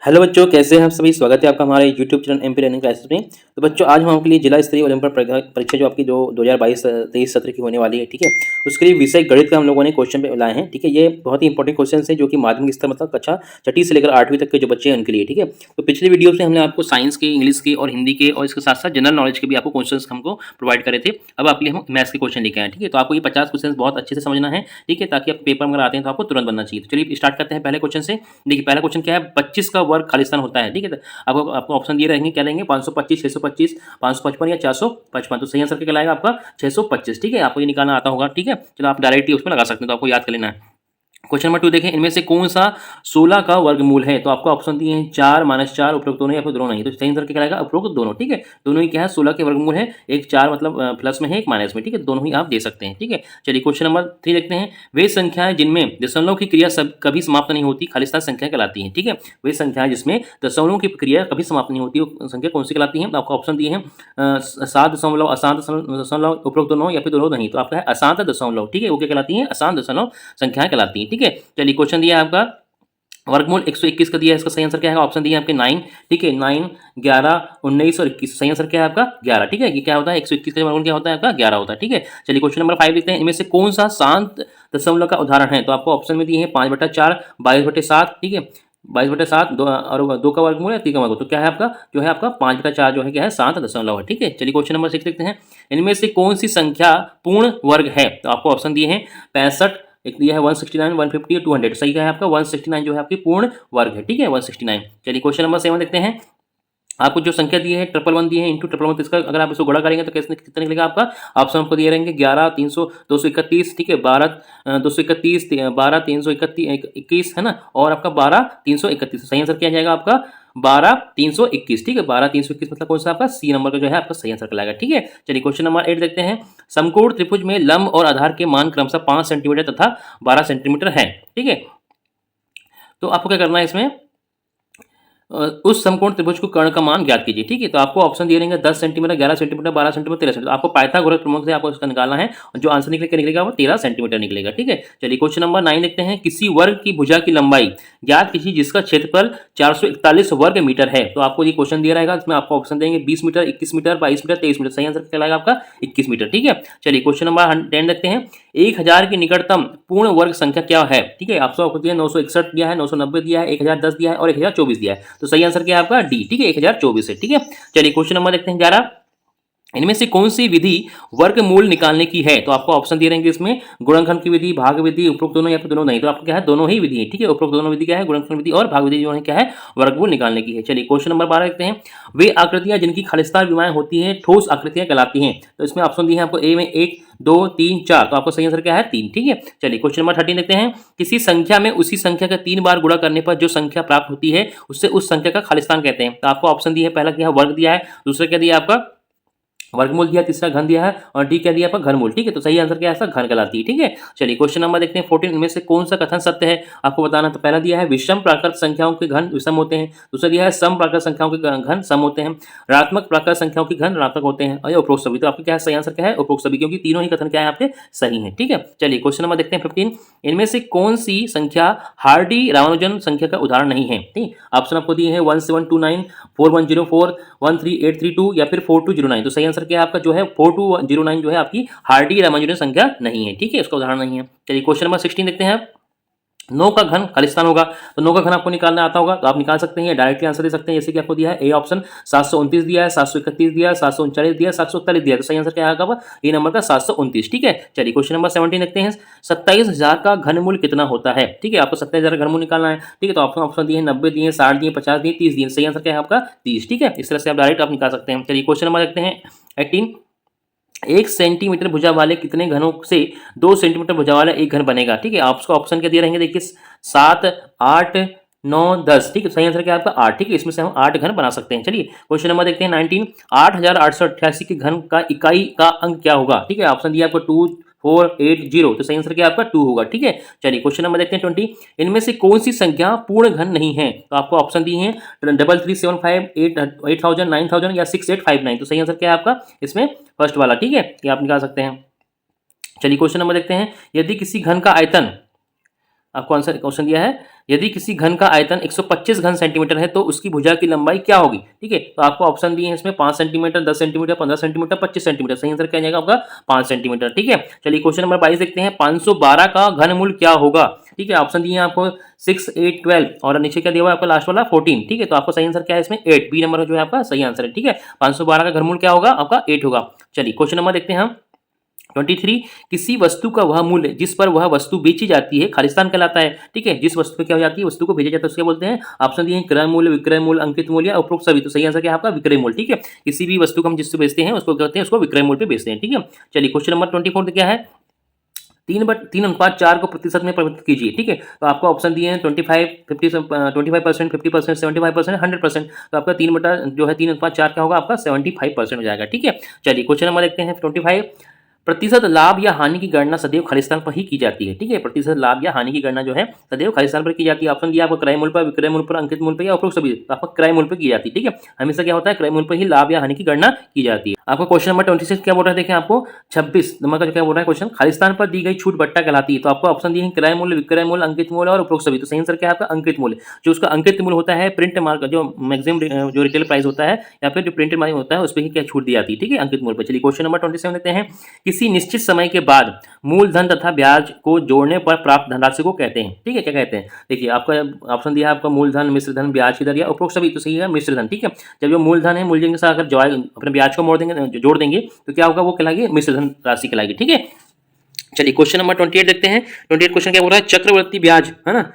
Hello बच्चों, कैसे हैं आप सभी। स्वागत है आपका हमारे YouTube channel MP learning classes में। तो बच्चों, आज हम आपके लिए जिला स्तरीय ओलंपियाड परीक्षा जो आपकी जो 2022-23 सत्र की होने वाली है, ठीक है, उसके लिए विषय गणित का हम लोगों ने क्वेश्चन पे लाए हैं। ठीक है, ये बहुत ही इंपॉर्टेंट क्वेश्चन है जो कि माध्यमिक स्तर मतलब कक्षा छठी से लेकर 8वीं तक के जो बच्चे हैं उनके लिए। ठीक है, तो पिछले वीडियो से हमने आपको साइंस के, इंग्लिश के और हिंदी के और इसके साथ साथ जनरल नॉलेज के भी आपको क्वेश्चन हमको प्रोवाइड करे थे। अब आपके लिए हम मैथ्स के क्वेश्चन लेके आए। ठीक है, तो आपको ये 50 क्वेश्चन बहुत अच्छे से समझना है। ठीक है, ताकि आप पेपर में आते हैं तो आपको तुरंत बनना चाहिए। तो चलिए स्टार्ट करते हैं पहले क्वेश्चन से। देखिए, पहला क्वेश्चन क्या है, 25 का वर्ग खालिस्तान होता है। ठीक है, आपको ऑप्शन दिए रहेंगे, क्या लेंगे, 525, 625, 555 या 455। तो सही आंसर क्या लाएगा आपका 625। ठीक है, आपको ये निकालना आता होगा। ठीक है, चलो आप डायरेक्टली उसमें लगा सकते हैं, तो आपको याद कर लेना है। क्वेश्चन नंबर 2 देखें, इनमें से कौन सा 16 का वर्गमूल है। तो आपको ऑप्शन दिए हैं 4, -4, उपरोक्त दोनों या फिर दोनों नहीं। तो सही आंसर क्या रहेगा, उपरोक्त दोनों। ठीक है, दोनों ही क्या है, 16 के वर्गमूल है। एक 4 मतलब प्लस में है, एक माइनस में। ठीक है, दोनों ही आप दे सकते हैं। ठीक है, चलिए क्वेश्चन नंबर 3 देखते हैं। वे संख्याएं जिनमें दशमलव की क्रिया सब कभी समाप्त नहीं होती खालिस्तान संख्या कहलाती हैं। ठीक है, वे संख्याएं जिसमें दशमलव की क्रिया कभी समाप्त नहीं होती वो संख्या कौन सी कहलाती है। तो आपको ऑप्शन दिए हैं 7 दशमलव, अशांत दशमलव, उपरोक्त दोनों या फिर दोनों नहीं। तो आपका है अशांत दशमलव। ठीक है, वो क्या कहलाती है, अशांत दशमलव संख्याएं कहलाती हैं। ठीक है, चलिए क्वेश्चन दिया है आपका वर्गमूल 121 का दिया है। इसका सही आंसर क्या है, ऑप्शन दिए आपके 9। ठीक है, 9, 11, 19 और 21। सही आंसर क्या है आपका 11। ठीक है, ये क्या होता है, 121 का वर्गमूल क्या होता है आपका 11 होता है। ठीक है, चलिए क्वेश्चन नंबर 5 देखते हैं। इनमें से कौन सा शांत दशमलव का उदाहरण है। तो आपको ऑप्शन में दिए हैं 5/4, 22/7। ठीक है, 22/7 और 2 का वर्गमूल है, 3 का वर्गमूल। तो क्या है आपका जो है आपका 5/4 जो है क्या है, शांत दशमलव है। ठीक है, चलिए क्वेश्चन नंबर 6 देखते हैं। इनमें से कौन सी संख्या पूर्ण वर्ग है। तो आपको ऑप्शन दिए हैं 65, एक दिया है 169, 150 और 200। सही क्या है आपका 169 जो है आपकी पूर्ण वर्ग है। ठीक है, 169। चलिए क्वेश्चन नंबर 7 देखते हैं। आपको जो संख्या दी है 111 दी है इंटू 111, इसका अगर आप इसको गुणा करेंगे तो कैसे कितना निकलेगा आपका। ऑप्शन आपको दिए रहेंगे 11, 300, 231। ठीक है, 12, 231, 12, 321 है ना, और आपका 12, 331। सही आंसर क्या जाएगा आपका 12, 321। ठीक है, 12, 321 मतलब कौन सा आपका सी नंबर का जो है आपका सही आंसर कहलाएगा। ठीक है, चलिए क्वेश्चन नंबर 8 देखते हैं। समकोण त्रिभुज में लंब और आधार के मान क्रमशः 5 सेंटीमीटर तथा 12 सेंटीमीटर है। ठीक है, तो आपको क्या करना है इसमें, उस समकोण त्रिभुज को कर्ण का मान ज्ञात कीजिए। ठीक है, तो आपको ऑप्शन दिए रहेंगे 10 सेंटीमीटर, 11 सेंटीमीटर, 12 सेंटीमीटर, 13 सेंटीमीटर। आपको पाइथागोरस प्रमेय से आपको इसका निकालना है और जो आंसर निकलेगा वो 13 सेंटीमीटर निकलेगा। ठीक है, चलिए क्वेश्चन नंबर 9 देखते हैं। किसी वर्ग की भुजा की लंबाई ज्ञात कीजिए जिसका क्षेत्रफल 441 वर्ग मीटर है। तो आपको ये क्वेश्चन दिया रहेगा, इसमें आपको ऑप्शन देंगे 20 मीटर, 21 मीटर, 22 मीटर, 23 मीटर। सही आंसर क्या लगेगा आपका 21 मीटर। ठीक है, चलिए क्वेश्चन नंबर 10 देखते हैं। 1000 की निकटतम पूर्ण वर्ग संख्या क्या है। ठीक है, आपको दिया 961 दिया है, 990 दिया है, 1010 दिया है और 1024 दिया है। तो सही आंसर क्या है आपका डी। ठीक है, 1024 है। ठीक है, चलिए क्वेश्चन नंबर देखते हैं 11। इनमें से कौन सी विधि वर्गमूल निकालने की है। तो आपको ऑप्शन दिए रहेंगे इसमें गुणनखंड की विधि, भाग विधि, उपरोक्त दोनों या फिर दोनों नहीं। तो आपको क्या है, दोनों ही विधि है। ठीक है, उपरोक्त दोनों विधि क्या है, गुणनखंड विधि और भाग विधि जो है क्या है, वर्गमूल निकालने की है। चलिए क्वेश्चन नंबर 12 देखते हैं। वे आकृतियां जिनकी खालिस्तान विमाएं होती हैं ठोस आकृतियां कहलाती हैं। तो इसमें ऑप्शन दिए हैं आपको ए में 1, 2, 3, 4। तो आपको सही आंसर क्या है 3। ठीक है, चलिए क्वेश्चन नंबर 13 देखते हैं। किसी संख्या में उसी संख्या का 3 बार गुणा करने पर जो संख्या प्राप्त होती है उससे उस संख्या का खालिस्तान कहते हैं। तो आपको ऑप्शन दिया है, पहला क्या है वर्ग दिया है, दूसरा क्या दिया आपका वर्गमूल दिया, तीसरा घन दिया है और डी क्या दिया आपका घनमूल। ठीक है, तो सही आंसर क्या है घन कहलाती है। ठीक है, चलिए क्वेश्चन नंबर देखते हैं 14। इनमें से कौन सा कथन सत्य है आपको बताना। तो पहला दिया है विषम प्राकृत संख्याओं के घन विषम होते हैं, दूसरा दिया है सम प्राकृत संख्याओं के घन सम होते हैं, ऋणात्मक प्राकृत संख्याओं के घन ऋणात्मक होते हैं और उपरोक्त सभी। तो आपका क्या है सही आंसर क्या है उपरोक्त सभी, क्योंकि तीनों ही कथन क्या है आपके सही है। ठीक है, चलिए क्वेश्चन नंबर देखते हैं 15। इनमें से कौन सी संख्या हार्डी रामानुजन संख्या का उदाहरण नहीं है। ठीक, ऑप्शन आपको दिए हैं 1729, 4104, 13832 या फिर 4209। तो सही आंसर क्या है आपका जो है 4209 जो है आपकी हार्डी रामानुजन संख्या नहीं है। ठीक है, उसका उदाहरण नहीं है। चलिए क्वेश्चन नंबर 16 देखते हैं। 9 का घन खालिस्तान होगा, तो 9 का घन आपको निकालना आता होगा तो आप निकाल सकते हैं या डायरेक्टली आंसर दे सकते हैं। जैसे कि आपको दिया है ए ऑप्शन 729 दिया है, 731 दिया है, 739 दिया है, 741 दिया है। तो सही आंसर क्या आएगा ए नंबर का 729। ठीक है, चलिए क्वेश्चन नंबर 17 देखते हैं। 27000 का घनमूल कितना होता है। ठीक है, आपको 27000 का घनमूल निकालना है। ठीक है, तो आपको ऑप्शन दिए 90 दिए, 60 दिए, 50 दिए, 30 दिए। सही आंसर क्या है आपका 30। ठीक है, इस तरह से आप डायरेक्ट आप निकाल सकते हैं। चलिए क्वेश्चन नंबर देखते हैं 18। 1 सेंटीमीटर भुजा वाले कितने घनों से 2 सेंटीमीटर भुजा वाला एक घन बनेगा। ठीक है, आपको ऑप्शन क्या दिए रहेंगे, देखिए 7, 8, 9, 10। ठीक है, सही आंसर क्या है आपका 8। ठीक है, इसमें से हम 8 घन बना सकते हैं। चलिए क्वेश्चन नंबर देखते हैं 19। 8888 के घन का इकाई का अंक क्या होगा। ठीक है, ऑप्शन दिया आपको 2, 4, 8, 0। तो सही आंसर क्या आपका 2 होगा। ठीक है, चलिए क्वेश्चन नंबर देखते हैं 20। इनमें से कौन सी संख्या पूर्ण घन नहीं है। तो आपको ऑप्शन दिए हैं 3375, 8000, 9000 या 6859। तो सही आंसर क्या है आपका इसमें फर्स्ट वाला। ठीक है, ये आप निकाल सकते हैं। चलिए क्वेश्चन नंबर देखते हैं। यदि किसी घन का आयतन आपको आंसर क्वेश्चन दिया है, यदि किसी घन का आयतन 125 घन सेंटीमीटर है तो उसकी भुजा की लंबाई क्या होगी। ठीक है, तो आपको ऑप्शन दिए हैं इसमें 5 सेंटीमीटर, 10 सेंटीमीटर, 15 सेंटीमीटर, 25 सेंटीमीटर। सही आंसर क्या जाएगा आपका 5 सेंटीमीटर। ठीक है, चलिए क्वेश्चन नंबर 22 देखते हैं, 512 का घनमूल क्या होगा। ठीक है, ऑप्शन दिए हैं आपको 6, 8, 12 और नीचे क्या दिया हुआ है आपका लास्ट वाला 14। ठीक है, तो आपका सही आंसर क्या है इसमें 8, बी नंबर जो है आपका सही आंसर है। ठीक है, 512 का घनमूल क्या होगा आपका 8 होगा। चलिए क्वेश्चन नंबर देखते हैं हम 23, किसी वस्तु का वह मूल्य जिस पर वह वस्तु बेची जाती है खालिस्तान कहलाता है। ठीक है, जिस वस्तु पे क्या हो जाती है, वस्तु को भेजा जाता है उसके बोलते हैं। ऑप्शन दिए क्रय मूल्य, विक्रय मूल्य, अंकित मूल्य या उपरोक्त सभी। तो सही आंसर क्या है आपका विक्रय मूल्य। ठीक है, किसी भी वस्तु को हम जिससे बेचते हैं उसको कहते हैं, उसको विक्रय मूल्य पे बेचते हैं। ठीक है, चलिए क्वेश्चन नंबर 24 क्या है, 3:3:4 को प्रतिशत में परिवर्तित कीजिए। ठीक है, तो आपको ऑप्शन दिए हैं 25, 25%, 50%, 75%, 100%। तो आपका 3/4 क्या होगा आपका 75% हो जाएगा। ठीक है, चलिए क्वेश्चन नंबर देखते हैं 25, प्रतिशत लाभ या हानि की गणना सदैव खालिस्तान पर ही की जाती है। ठीक है, प्रतिशत लाभ या हानि की गणना जो है सदैव खालिस्तान पर की जाती है। ऑप्शन दिया आपको क्रय मूल्य पर, विक्रय मूल्य पर, अंकित मूल्य पर या उपरोक्त सभी। तो आपको क्रय मूल्य पर की जाती है। ठीक है, हमेशा क्या होता है क्रय मूल्य पर ही लाभ या हानि की गणना की जाती है। आपको क्वेश्चन नंबर 26 क्या बोल रहा है, देखें आपको 26 नंबर का जो क्या बोल रहा है क्वेश्चन, खालिस्तान पर दी गई छूट बट्टा कहलाती है। तो आपको ऑप्शन दिए हैं क्रय मूल्य, विक्रय मूल्य, अंकित मूल्य और उपरोक्त सभी। तो सही आंसर क्या है आपका अंकित मूल्य। जो उसका अंकित मूल्य होता है प्रिंट मार्क जो मैक्सिमम जो रिटेल प्राइस होता है या फिर जो प्रिंटेड मार्क होता है उस पर ही क्या छूट दी जाती है। ठीक है, अंकित मूल्य पर। चलिए क्वेश्चन नंबर 27 लेते हैं, किसी निश्चित समय के बाद मूलधन तथा ब्याज को जोड़ने पर प्राप्त धनराशि को कहते हैं। ठीक है, क्या कहते हैं, देखिए आपका ऑप्शन दिया है आपका मूलधन, मिश्र धन, ब्याज की दर या उपरोक्त सभी। तो सही है मिश्र धन। ठीक है, जब जो मूलधन है मूलधन के साथ अगर अपने ब्याज को मोड़ देंगे, जोड़ देंगे तो क्या होगा, वो कहलाएगी मिश्र धन राशि कहलाएगी। ठीक है, चलिए क्वेश्चन नंबर 28 देखते हैं। 28 क्वेश्चन क्या बोल रहा है, चक्रवर्ती ब्याज है ना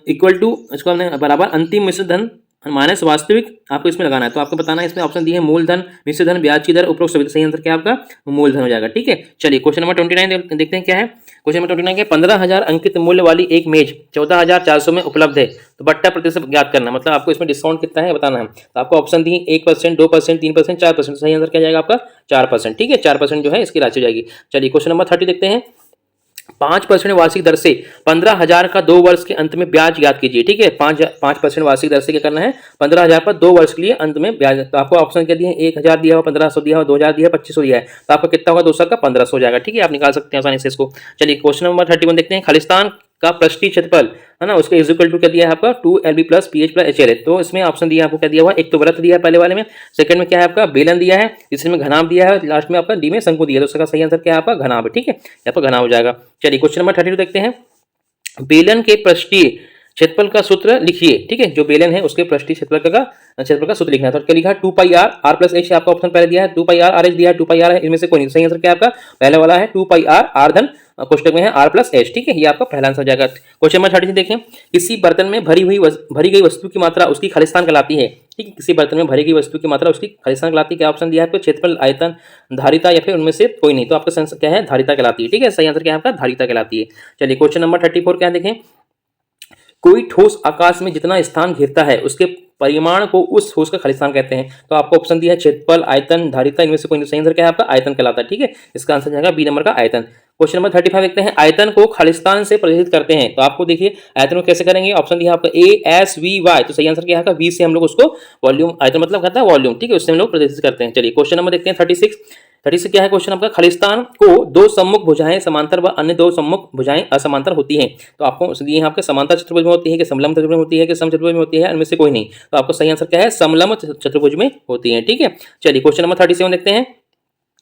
इक्वल टू, इसको हमने बराबर अंतिम मिश्र धन माइनस वास्तविक आपको इसमें लगाना है। तो आपको बताना है, इसमें ऑप्शन दिए हैं मूलधन, मिश्र धन, ब्याज की दर, उपरोक्त सभी। सही आंसर क्या आपका मूलधन हो जाएगा। ठीक है, चलिए क्वेश्चन नंबर 29 देखते हैं क्या है। क्वेश्चन नंबर 29 के 15,000 अंकित मूल्य वाली एक मेज 14,400 में उपलब्ध है, तो बट्टा प्रतिशत ज्ञात करना, मतलब आपको इसमें डिस्काउंट कितना है बताना है। तो आपको ऑप्शन दिए 1%, 2%, 3%, 4%। सही आंसर क्या जाएगा आपका 4%। ठीक है, 4% जो है इसकी राशि हो जाएगी। चलिए क्वेश्चन नंबर 30 देखते हैं, 5% वार्षिक दर से 15,000 का 2 वर्ष के अंत में ब्याज ज्ञात कीजिए। ठीक है, 5% वार्षिक दर से क्या करना है, 15,000 पर 2 वर्ष के लिए अंत में ब्याज। तो आपको ऑप्शन क्या दिए हैं, 1,000 दिया हुआ, 1,500 दिया हुआ, 2,000 दिया है, 2,500 दिया है। तो आपका कितना होगा 2 साल का 1,500 हो जाएगा। ठीक है, आप निकाल सकते हैं आसानी से इसको। चलिए क्वेश्चन नंबर 31 देखते हैं, खालिस्तान का पृष्ठीय क्षेत्रफल है ना, उसका इक्वल टू क्या दिया है आपका 2LB plus PH plus HL है। तो इसमें ऑप्शन दिया है आपको क्या दिया हुआ है, एक तो वृत्त दिया है पहले वाले में, सेकंड में क्या है आपका बेलन दिया है, तीसरे में घनाभ दिया है, लास्ट में आपका डी में शंकु दिया है। तो उसका सही आंसर क्या है आपका घनाभ। ठीक है, यहाँ पर घनाभ हो जाएगा। चलिए क्वेश्चन नंबर 32 देखते हैं, बेलन के पृष्ठीय क्षेत्रफल का सूत्र लिखिए। ठीक है, जो बेलन है उसके पृष्ठीय क्षेत्रफल का सूत्र लिखना है। तो क्या लिखा है 2πr प्लस h, आपका ऑप्शन पहले दिया है 2πr RH दिया है, 2πr है, इनमें से कोई नहीं। सही आंसर क्या आपका पहले वाला है 2πr r धन कोष्टक में है r प्लस h। ठीक है, ये आपका पहला आंसर हो जाएगा। क्वेश्चन नंबर 30 देखें, किसी बर्तन में भरी गई वस्तु की मात्रा उसकी खालिस्तान कहलाती है। ठीक है, किसी बर्तन में भरी गई वस्तु की मात्रा उसकी खालिस्तान कहलाती है। क्या ऑप्शन दिया है आपको क्षेत्रफल, आयतन, धारिता या फिर उनमें से कोई नहीं। तो आपका क्या है धारिता कहलाती है। ठीक है, सही आंसर क्या है आपका धारिता कहलाती है। चलिए क्वेश्चन नंबर 34 क्या देखें, कोई ठोस आकाश में जितना स्थान घेरता है उसके परिमाण को उस ठोस का खालिस्तान कहते हैं। तो आपको ऑप्शन दिया है क्षेत्रफल, आयतन, धारिता, इनमें से कोई नहीं। सही आंसर क्या है आपका आयतन कहलाता है। ठीक है, इसका आंसर जाएगा बी नंबर का आयतन। क्वेश्चन नंबर 35 देखते हैं, आयतन को खालिस्तान से प्रदर्शित करते हैं। तो आपको देखिए आयतन को कैसे करेंगे, ऑप्शन दिया आपका ASVY। तो सही आंसर क्या है V से हम लोग उसको वॉल्यूम, आयतन मतलब कहता है वॉल्यूम। ठीक है, उससे हम लोग प्रदर्शित करते हैं। चलिए क्वेश्चन नंबर देखते हैं 36 क्या है क्वेश्चन आपका, खालिस्तान को 2 सम्मुख भुजाएं समांतर व अन्य 2 सम्मुख भुजाएं असमांतर होती हैं। तो आपको दिए हैं आपके समांतर चतुर्भुज में होती है कि समलंब चतुर्भुज में होती है कि समचतुर्भुज में होती है, इनमें से कोई नहीं। तो आपको सही आंसर क्या है समलंब चतुर्भुज में होती है। ठीक है, चलिए क्वेश्चन नंबर 37 देखते हैं,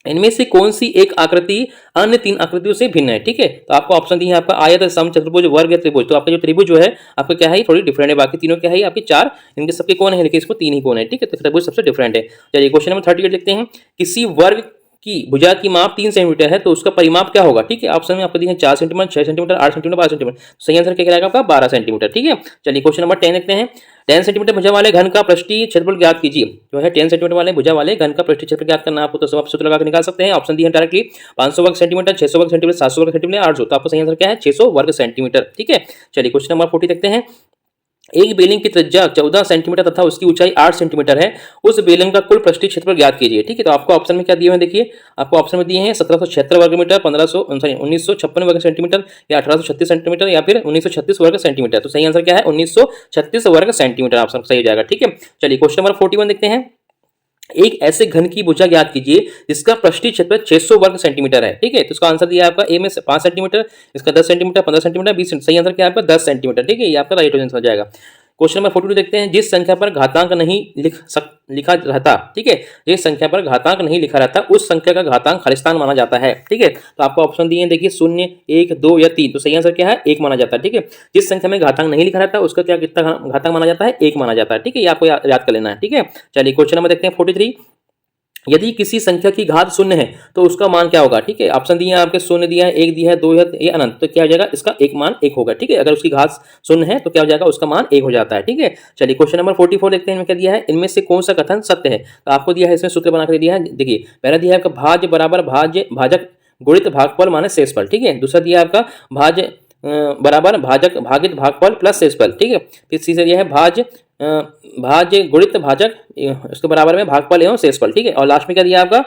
इनमें से कौन सी एक आकृति अन्य 3 आकृतियों से भिन्न है। ठीक है, तो आपको ऑप्शन दिए हैं आपका आयत, सम, चतुर्भुज, वर्ग या त्रिभुज। तो आपका जो त्रिभुज जो है आपका क्या है थोड़ी डिफरेंट है, बाकी तीनों क्या है आपके 4, इनके सबके कौन है लेकिन इसको 3 ही कौन है। ठीक है, तो त्रिभुज सबसे डिफरेंट है। चलिए क्वेश्चन नंबर 38 देखते हैं, किसी वर्ग की भुजा की माप 3 सेंटीमीटर है तो उसका परिमाप क्या होगा। ठीक है, ऑप्शन में आपको दिए हैं 4 सेंटीमीटर, 6 सेंटीमीटर, 8 सेंटीमीटर, 12 सेंटीमीटर। सही आंसर क्या रहेगा आपका 12 सेंटीमीटर। ठीक है, चलिए क्वेश्चन नंबर 10 देखते हैं, 10 सेंटीमीटर भुजा वाले घन का पृष्ठीय क्षेत्रफल ज्ञात कीजिए। जो है 10 सेंटीमीटर वाले भुजा वाले घन का पृष्ठीय क्षेत्रफल ज्ञात करना, आपको तो सब आप सूत्र लगा के निकाल सकते हैं। ऑप्शन दिए हैं डायरेक्टली 500 वर्ग सेंटीमीटर, 600 वर्ग सेंटीमीटर, 700 वर्ग सेंटीमीटर, 800। तो आपको सही आंसर क्या है 600 वर्ग सेंटीमीटर। ठीक है, चलिए क्वेश्चन नंबर 40 देखते हैं, एक बेलन की त्रिज्या 14 सेंटीमीटर तथा उसकी ऊंचाई 8 सेंटीमीटर है, उस बेलन का कुल पृष्ठीय क्षेत्रफल ज्ञात कीजिए। ठीक है, तो आपको ऑप्शन में क्या दिए हुए देखिए, आपको ऑप्शन में दिए हैं 1776 वर्ग मीटर, 1956 वर्ग सेंटीमीटर या 1836 सेंटीमीटर या फिर 1936 वर्ग सेंटीमीटर। तो सही आंसर क्या है 1936 वर्ग सेंटीमीटर, ऑप्शन सही हो जाएगा। ठीक है, चलिए क्वेश्चन नंबर 41 देखते हैं, एक ऐसे घन की भुजा ज्ञात कीजिए जिसका पृष्ठीय क्षेत्र 600 वर्ग सेंटीमीटर है। ठीक है, तो इसका आंसर दिया है आपका ए में 5 सेंटीमीटर, इसका 10 सेंटीमीटर, 15 सेंटीमीटर, 20 सही आंसर क्या है आपका 10 सेंटीमीटर। ठीक है, ये आपका राइट आंसर हो जाएगा। क्वेश्चन नंबर 42 देखते हैं। जिस संख्या पर घातांक नहीं लिखा रहता, ठीक है, जिस संख्या पर घातांक नहीं लिखा रहता उस संख्या का घातांक खालिस्तान माना जाता है। ठीक है, तो आपको ऑप्शन दिए हैं, देखिए 0, 1, 2 या 3। तो सही आंसर क्या है 1 माना जाता है। ठीक है, जिस संख्या में घातांक नहीं लिखा रहता उसका क्या कितना घातांक माना जाता है 1 माना जाता है। ठीक है, ये आपको याद कर लेना है। ठीक है, चलिए क्वेश्चन नंबर देखते हैं 43। यदि किसी संख्या की घात 0 है तो उसका मान क्या होगा। ठीक है, ऑप्शन दिए हैं आपके, 0 दिया है, 1 दिया है, 2 है, ये अनंत, तो क्या हो जाएगा इसका एक मान 1 होगा। ठीक है, अगर उसकी घात 0 है तो क्या हो जाएगा उसका मान 1 हो जाता है। ठीक है, चलिए क्वेश्चन नंबर 44 देखते हैं, इनमें क्या दिया है, इनमें से कौन सा कथन सत्य है। तो आपको दिया है, इसमें सूत्र बनाकर दिया है। देखिए पहला दिया है आपका भाज्य बराबर भाज्य भाजक गुणित भागफल माइनस शेषफल। ठीक है, दूसरा दिया है आपका भाज्य बराबर भाजक भागित भागफल प्लस शेषफल। ठीक है, फिर तीसरा दिया है भाज्य भाज्य गुणित भाजक इसके बराबर में भागफल एवं शेषफल। ठीक है, और लास्ट में क्या दिया आपका,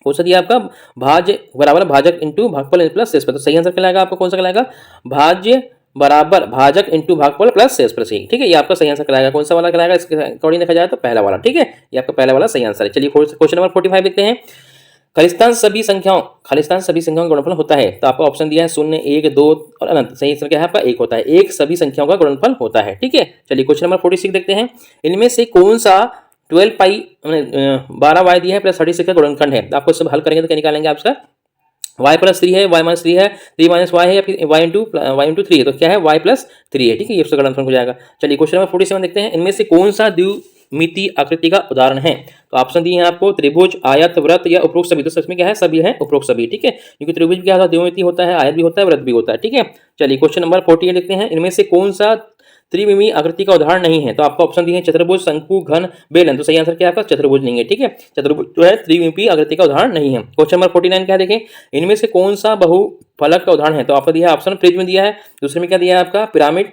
कौन सा दिया आपका, भाज्य बराबर भाजक इंटू भागफल प्लस शेषफल। तो सही आंसर क्या लाएगा आपको, कौन सा लाएगा, भाज्य बराबर भाजक इंटू भागफल प्लस शेषफल। सही, ठीक है, ये आपका सही आंसर कहलाएगा। कौन सा वाला कहलाएगा इसके अकॉर्डिंग देखा जाए तो पहला वाला। ठीक है, ये आपका पहला वाला सही आंसर है। चलिए क्वेश्चन नंबर 45 देखते हैं। खालिस्तान सभी संख्याओं का गुणनफल होता है। तो आपको ऑप्शन दिया है 0, 1, 2 और अनंत। सही आंसर क्या है आपका 1 होता है। 1 सभी संख्याओं का गुणनफल होता है। ठीक है, चलिए क्वेश्चन नंबर 46 देखते हैं। इनमें से कौन सा 12 पाई 12y दिया है प्लस 36 का गुणनखंड है। तो आपको सब हल करेंगे तो क्या निकालेंगे आपका, y प्लस 3 है, y माइनस 3 है, 3 माइनस y है, या फिर y इंटू 3 है, तो क्या है y प्लस 3 है। ठीक है, ये उसका गुणनफल हो जाएगा। चलिए क्वेश्चन नंबर 47 देखते हैं। इनमें से कौन सा द्विमितीय आकृति का उदाहरण है। तो ऑप्शन दिए हैं आपको, त्रिभुज, आयत, वृत्त या उपरोक्त सभी। तो इसमें क्या है, सभी है उपरोक्त सभी। ठीक है, क्योंकि त्रिभुज क्या होता है, द्विमितीय होता है, आयत भी होता है, वृत्त भी होता है। ठीक है, चलिए क्वेश्चन नंबर 48 देखते हैं। इनमें से कौन सा त्रिविमीय आकृति का उदाहरण नहीं है। तो आपको ऑप्शन दिए हैं चतुर्भुज, शंकु, घन, बेलन। तो सही आंसर क्या है आपका, चतुर्भुज नहीं है। ठीक है, चतुर्भुज जो है त्रिविमीय आकृति का उदाहरण नहीं है। क्वेश्चन नंबर 49 क्या है, देखें, इनमें से कौन सा बहुफलक का उदाहरण है। तो आपको दिया है ऑप्शन प्रिज्म दिया है, दूसरे में क्या दिया है आपका पिरामिड,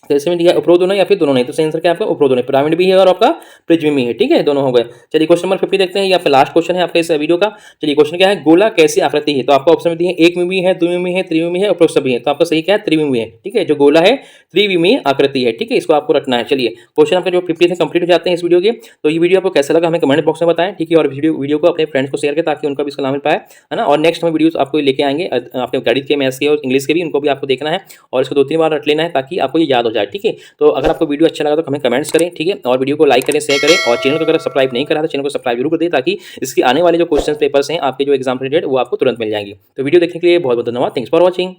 जैसे में दिया उपरोक्त दोनों या फिर दोनों नहीं। तो सही आंसर क्या है आपका उपरोक्त दोनों, पिरामिड भी है और आपका प्रिज्म भी है। ठीक है, दोनों हो गए। चलिए क्वेश्चन नंबर 50 देखते हैं, ये आपका लास्ट क्वेश्चन है आपका इस वीडियो का। चलिए क्वेश्चन क्या है, गोला कैसी आकृति है। तो आपको ऑप्शन में दिए एक विमीय है, द्विविमीय है, त्रिविमीय है, उपरोक्त सभी है। तो आपका सही क्या है, त्रिविमीय है। ठीक है, जो गोला है त्रिविमीय आकृति है। ठीक है, इसको आपको रखना है। चलिए क्वेश्चन आपका जो 50 है कंप्लीट हो जाते हैं इस वीडियो के। तो ये वीडियो आपको कैसा लगा हमें कमेंट बॉक्स में बताएं। ठीक है, और वीडियो को अपने फ्रेंड्स को शेयर करें ताकि उनको भी इसका लाभ मिल पाए, है ना। और नेक्स्ट में वीडियोस आपको लेके आएंगे आपके गणित के, मैथ्स के और इंग्लिश के भी, उनको भी आपको देखना है और इसको 2-3 बार रट लेना है ताकि आपको ये याद हो जाए। ठीक है, तो अगर आपको वीडियो अच्छा लगा तो हमें कमेंट्स करें। ठीक है, और वीडियो को लाइक करें, शेयर करें, और चैनल को अगर सब्सक्राइब नहीं करा तो चैनल को सब्सक्राइब जरूर कर दें ताकि इसकी आने वाले जो क्वेश्चन पेपर्स हैं आपके जो एग्जाम रिलेटेड वो आपको तुरंत मिल जाएंगे। तो वीडियो देखने के लिए बहुत बहुत धन्यवाद। Thanks for watching.